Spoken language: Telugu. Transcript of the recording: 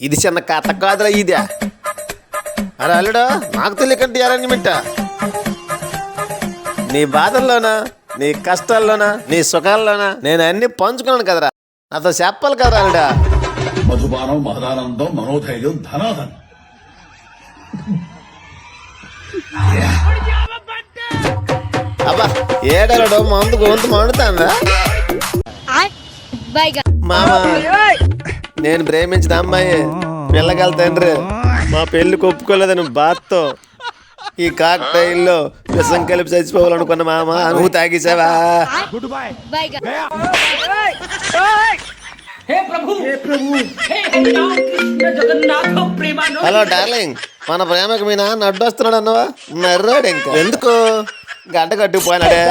ఇది చిన్న కథ కాదురా ఇదే. అరే అల్లుడా, నాకు తెలియకంటే అరేంజ్మెంట్. నీ బాధల్లోనా, నీ కష్టాల్లోనా, నీ సుఖాల్లోనా నేను అన్ని పంచుకున్నాను కదరా. నాతో చెప్పాలి కదరా అల్లుడా. మధుపానం మహదానందం మనోధైర్యం ధనాదం. అబ్బా ఏడలడో మందు గొంతు మండుతాందా మామ. నేను ప్రేమించిన అమ్మాయి పిల్లగల తండ్రి మా పెళ్లి ఒప్పుకోలేదని బాధతో ఈ కాక్టైల్లో విషం కలిపి చచ్చిపోవాలనుకున్న మామ. నువ్వు తాగేసావా? హలో డార్లింగ్, మన ప్రేమకు మీ నాన్న అడ్డొస్తున్నాడు అన్నవా? నర్రాడు ఇంకా ఎందుకు గడ్డ కట్టుకుపోయినాడే.